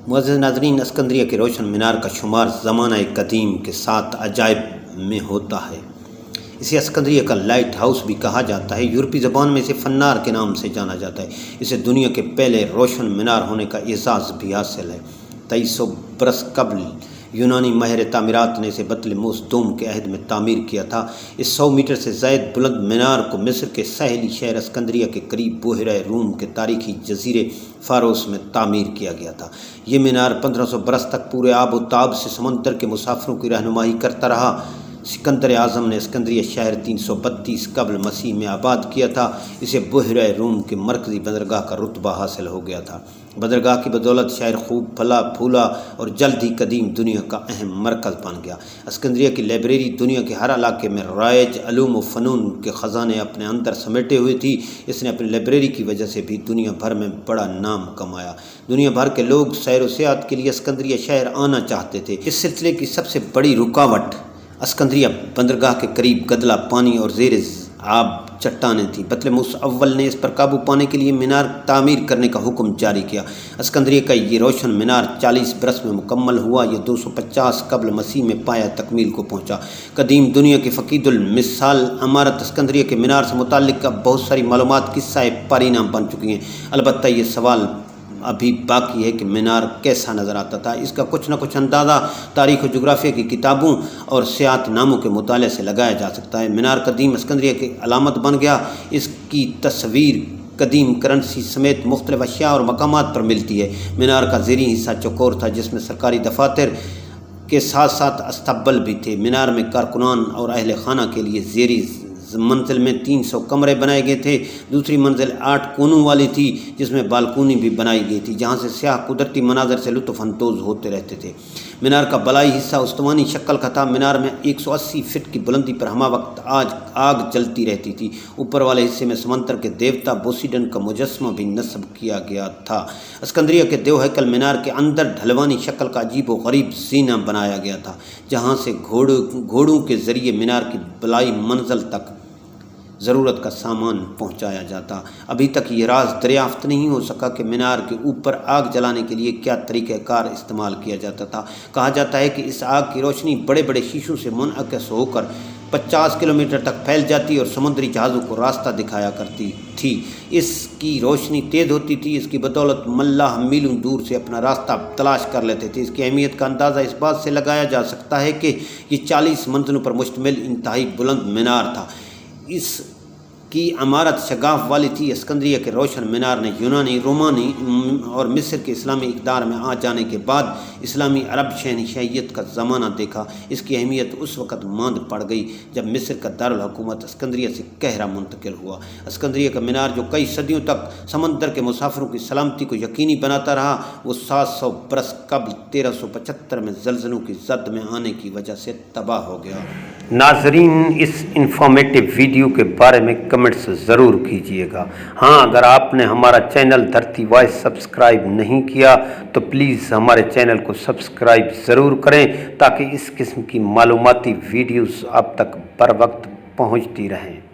معزز ناظرین، اسکندریہ کے روشن مینار کا شمار زمانہ قدیم کے 7 عجائب میں ہوتا ہے۔ اسے اسکندریہ کا لائٹ ہاؤس بھی کہا جاتا ہے۔ یورپی زبان میں اسے فنار کے نام سے جانا جاتا ہے۔ اسے دنیا کے پہلے روشن مینار ہونے کا اعزاز بھی حاصل ہے۔ 2300 برس قبل یونانی ماہر تعمیرات نے اسے بطلمیوس دوم کے عہد میں تعمیر کیا تھا۔ اس 100 میٹر سے زائد بلند مینار کو مصر کے ساحلی شہر اسکندریہ کے قریب بحیرہ روم کے تاریخی جزیرے فاروس میں تعمیر کیا گیا تھا۔ یہ مینار 1500 برس تک پورے آب و تاب سے سمندر کے مسافروں کی رہنمائی کرتا رہا۔ سکندر اعظم نے اسکندریہ شہر 332 قبل مسیح میں آباد کیا تھا۔ اسے بحیرہ روم کے مرکزی بندرگاہ کا رتبہ حاصل ہو گیا تھا۔ بندرگاہ کی بدولت شہر خوب پھلا پھولا اور جلد ہی قدیم دنیا کا اہم مرکز بن گیا۔ اسکندریہ کی لائبریری دنیا کے ہر علاقے میں رائج علوم و فنون کے خزانے اپنے اندر سمیٹے ہوئے تھی۔ اس نے اپنی لائبریری کی وجہ سے بھی دنیا بھر میں بڑا نام کمایا۔ دنیا بھر کے لوگ سیر و سیاحت کے لیے اسکندریہ شہر آنا چاہتے تھے۔ اس سلسلے کی سب سے بڑی رکاوٹ اسکندریہ بندرگاہ کے قریب گدلا پانی اور زیر آب چٹانیں تھیں۔ بطلمیوس اول نے اس پر قابو پانے کے لیے مینار تعمیر کرنے کا حکم جاری کیا۔ اسکندریہ کا یہ روشن مینار 40 برس میں مکمل ہوا۔ یہ 250 قبل مسیح میں پایا تکمیل کو پہنچا۔ قدیم دنیا کی فقید المثال عمارت اسکندریہ کے مینار سے متعلق اب بہت ساری معلومات قصہ پارینہ بن چکی ہیں۔ البتہ یہ سوال ابھی باقی ہے کہ مینار کیسا نظر آتا تھا۔ اس کا کچھ نہ کچھ اندازہ تاریخ و جغرافیہ کی کتابوں اور سیاحت ناموں کے مطالعے سے لگایا جا سکتا ہے۔ مینار قدیم اسکندریہ کی علامت بن گیا۔ اس کی تصویر قدیم کرنسی سمیت مختلف اشیاء اور مقامات پر ملتی ہے۔ مینار کا زیریں حصہ چوکور تھا جس میں سرکاری دفاتر کے ساتھ ساتھ استبل بھی تھے۔ مینار میں کارکنان اور اہل خانہ کے لیے زیریں منزل میں 300 کمرے بنائے گئے تھے۔ دوسری منزل 8 کونوں والی تھی جس میں بالکونی بھی بنائی گئی تھی جہاں سے سیاح قدرتی مناظر سے لطف اندوز ہوتے رہتے تھے۔ مینار کا بلائی حصہ استوانی شکل کا تھا۔ مینار میں 180 فٹ کی بلندی پر ہمہ وقت آگ جلتی رہتی تھی۔ اوپر والے حصے میں سمندر کے دیوتا بوسیڈن کا مجسمہ بھی نصب کیا گیا تھا۔ اسکندریہ کے دیو ہیکل مینار کے اندر ڈھلوانی شکل کا عجیب و غریب زینہ بنایا گیا تھا جہاں سے گھوڑوں کے ذریعے مینار کی بلائی منزل تک ضرورت کا سامان پہنچایا جاتا۔ ابھی تک یہ راز دریافت نہیں ہو سکا کہ مینار کے اوپر آگ جلانے کے لیے کیا طریقہ کار استعمال کیا جاتا تھا۔ کہا جاتا ہے کہ اس آگ کی روشنی بڑے بڑے شیشوں سے منعکس ہو کر 50 کلومیٹر تک پھیل جاتی اور سمندری جہازوں کو راستہ دکھایا کرتی تھی۔ اس کی روشنی تیز ہوتی تھی۔ اس کی بدولت ملاح میلوں دور سے اپنا راستہ تلاش کر لیتے تھے۔ اس کی اہمیت کا اندازہ اس بات سے لگایا جا سکتا ہے کہ یہ 40 منزلوں پر مشتمل انتہائی بلند مینار تھا۔ اس کی عمارت شگاف والی تھی۔ اسکندریہ کے روشن مینار نے یونانی، رومانی اور مصر کے اسلامی اقدار میں آ جانے کے بعد اسلامی عرب شہنشاہیت کا زمانہ دیکھا۔ اس کی اہمیت اس وقت ماند پڑ گئی جب مصر کا دارالحکومت اسکندریہ سے قاہرہ منتقل ہوا۔ اسکندریہ کا مینار جو کئی صدیوں تک سمندر کے مسافروں کی سلامتی کو یقینی بناتا رہا، وہ 700 برس قبل 1375 میں زلزلوں کی زد میں آنے کی وجہ سے تباہ ہو گیا۔ ناظرین، اس انفارمیٹیو ویڈیو کے بارے میں کمنٹس ضرور کیجیے گا۔ ہاں، اگر آپ نے ہمارا چینل دھرتی وائس سبسکرائب نہیں کیا تو پلیز ہمارے چینل کو سبسکرائب ضرور کریں تاکہ اس قسم کی معلوماتی ویڈیوز آپ تک بر وقت پہنچتی رہیں۔